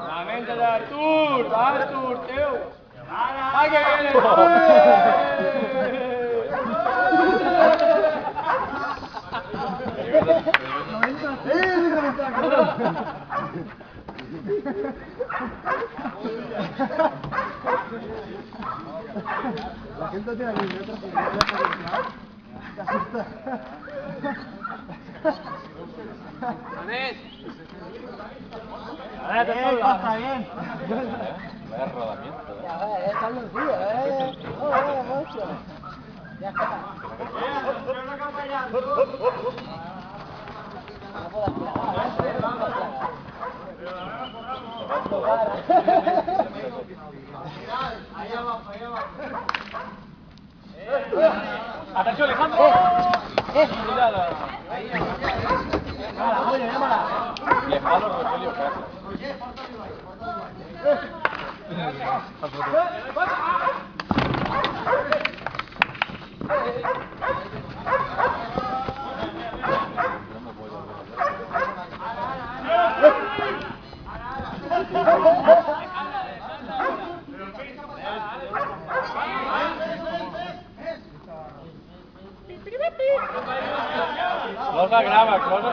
La mente de Artur, tío. ¡Ay, que viene! La gente tiene aquí metros y te asusta. Está bien. Vaya rodamiento, Ya, está lucido, mucho. Ya está. No puedo ¡Atención, Alejandro! Cuidado. Llámala, Julio, llámala. Y es malo Rogelio Castro. Closa graba, Closa.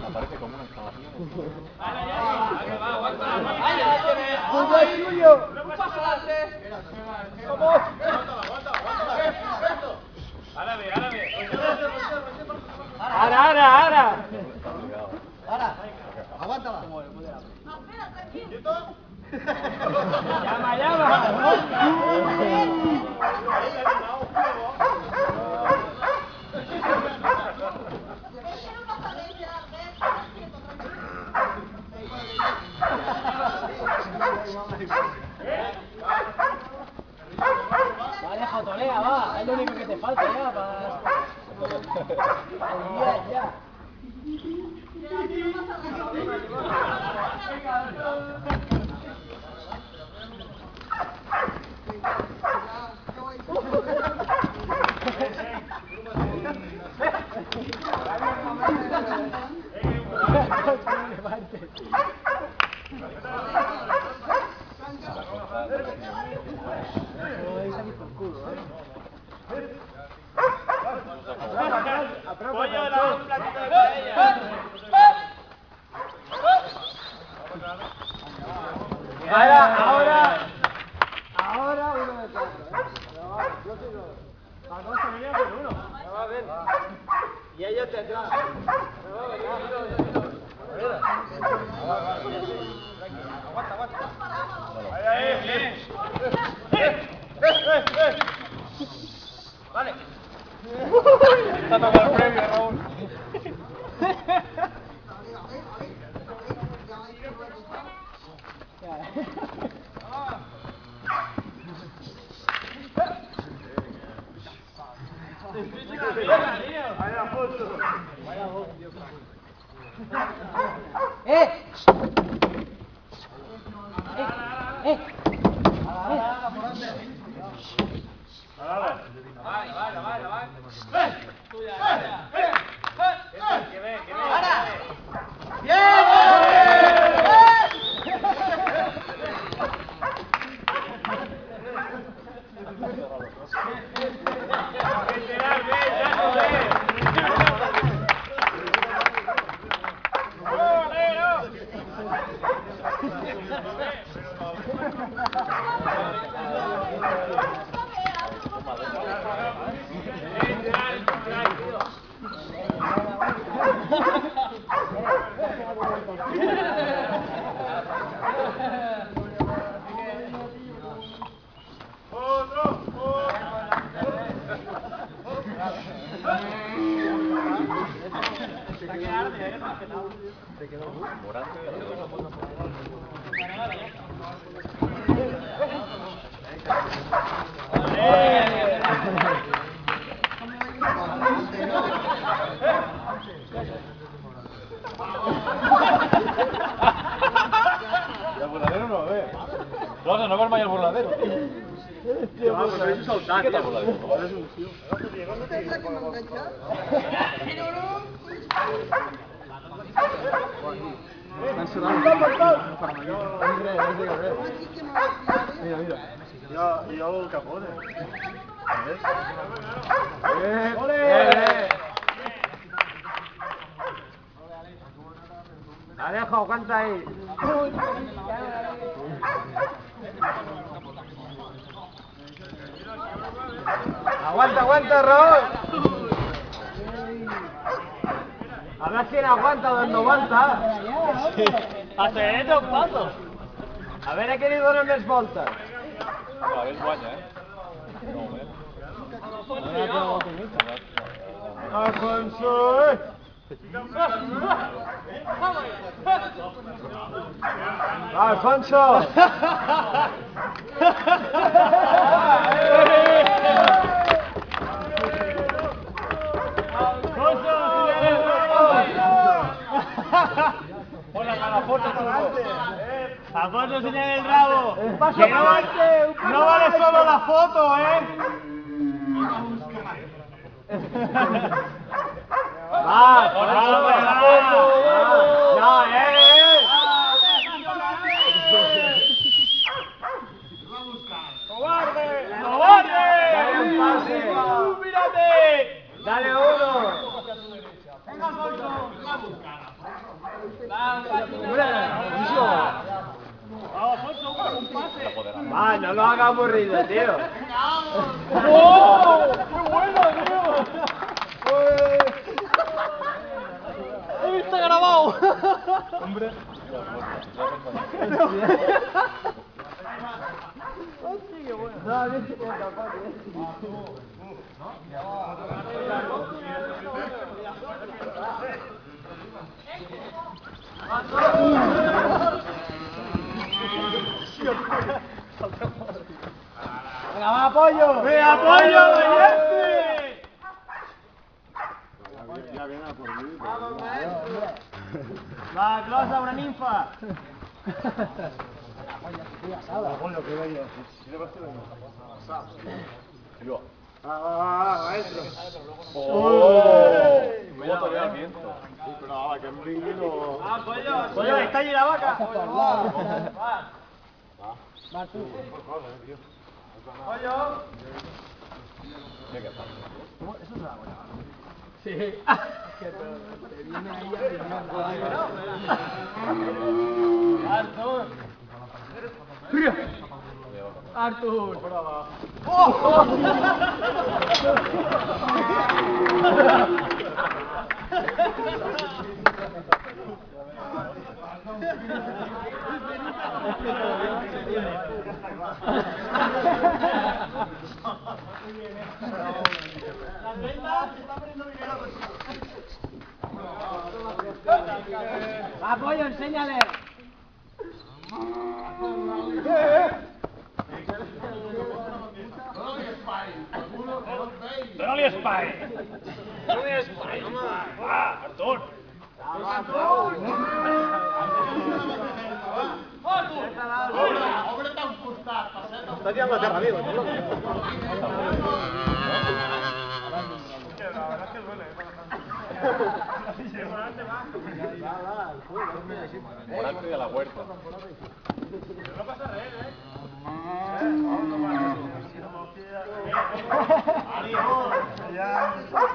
Aparece como una instalación. Julio! ¡Vamos! ¡Ara! ¡Ahora! ¡Aguántala! ¡Llama! Vaya jotolea, va, es lo único que te falta ya para... Ya. Ahora uno de cuatro, Yo soy dos. Para dos familias con uno. Me va a ver. Y ellos tendrán. Me va a ver. Aguanta. Ahí. Vale. Está tocando el premio, Raúl. Morante, Closa, no veus mai el burladero, tio. Va, però és soltat, Què t'ha burladero? Mira, mira. Jo el capote. Ole! Alejo, aguanta ahí. Aguanta, aguanta, Raúl. A ver quién aguanta donde no aguanta. Acelerate un paso. A ver a quién le donen més voltes. A ver, guanya, No, Alfonso! Alfonso! Alfonso, enseña el rabo. Que no vale solo la foto, Va, no, ¡Cobarde! ¡Cobarde! ¡Dale un pase! ¡Mírate! ¡Dale uno! ¡Venga, Alfonso! ¡Ah, no lo haga aburrido, tío! ¡Oh! ¡Qué bueno, tío! ¡He visto grabado! ¡Hombre! ¡Hostia, qué bueno! No, bien que te capaz, ¡Venga, va, apoyo! ¡Ve, apoyo! Ya viene a por mí. Va, Closa, una ninfa. Maestro. Mira, todavía el viento. Pero ahora que no. Pollo, está allí la vaca. Va tú. Pollo. Mira qué pasa. Eso es agua. Sí. Artur. Artur. Va, Pollo, enséñale. Dóna-li espai! Dóna-li espai, home! Va, Artur! Obre't a un costat. Està tirant la terra viva, Morante de la huerta. No passa res,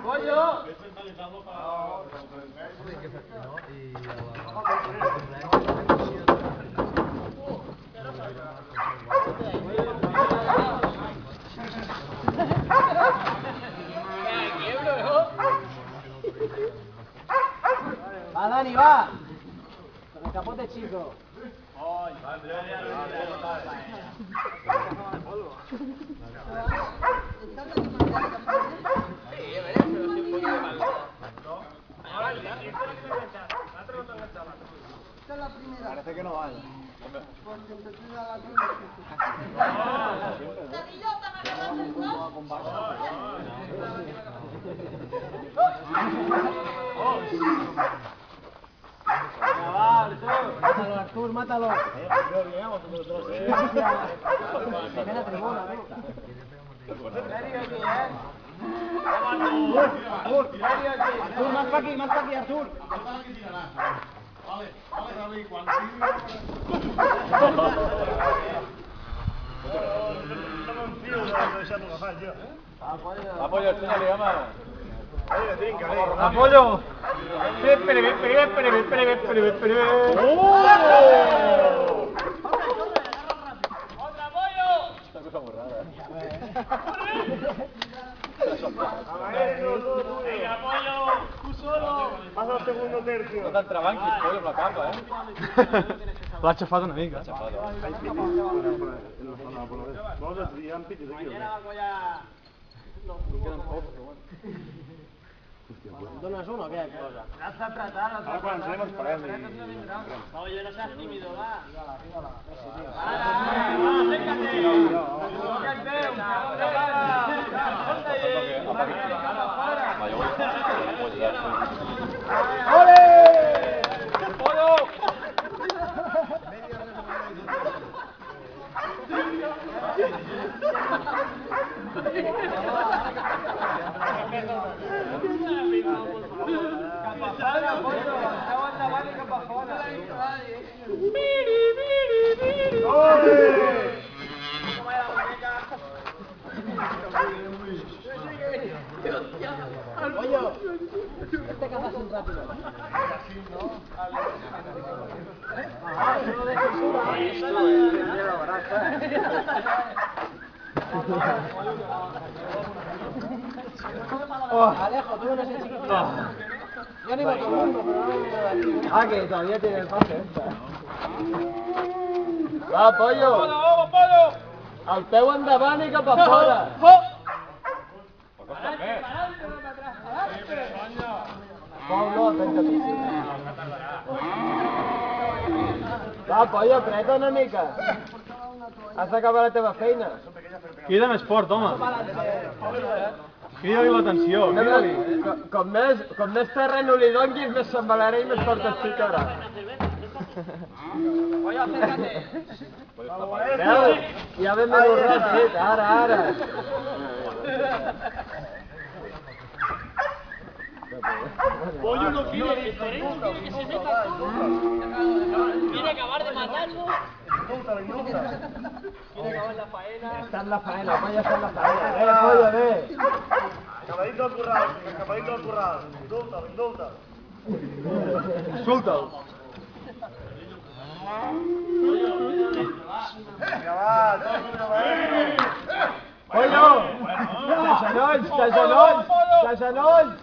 Pollo! Va, Dani, va. Con el capote chico. Parece que no vale. Mátalo, Artur, mátalo. Primera tribuna, Artur, más pa' aquí, Artur. Apoyo, enséñale, ama. Apoyo. Una cosa muy rara. Venga, apoyo. Tú solo. Pasa al segundo tercio. No t'entrebanquis, pollo, amb la capa, L'ha aixafat una mica. ¿Donas uno o qué? Has apretat. Ara quan entrem ens parem i... Oye, no seas tímido, va. Este cazas un rápido. Alejo, tú no eres chiquitito. Yo animo a todo el mundo, pero no me veo de aquí. Ah, que todavía tiene el pase esta. Va, pollo. Vamos, pollo. El peu endavant i cap a fora. Pau, no, penja-t'hi. Va, pollo, apreta una mica. Has d'acabar la teva feina. Crida més fort, home. Crida-li l'atenció, crida-li. Com més terreno li donguis, més s'embalarà i més fort et ficarà. Pollo, acércate. Veu? Ja ben menys ràpid, ara. Pollo no quiere, el torero no quiere que se meta todo. Quiere acabar de matarlo. Quiere acabar la faena. Está en la faena, pollo está en la faena. Pollo, Acabadito al corral, indulta'l. Insulta'l. Vinga, va, tot Pollo! Genolls!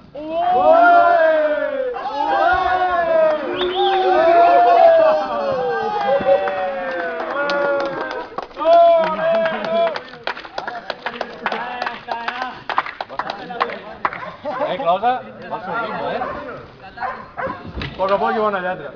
Closa, va sortint, A poc a poc i bona lletra.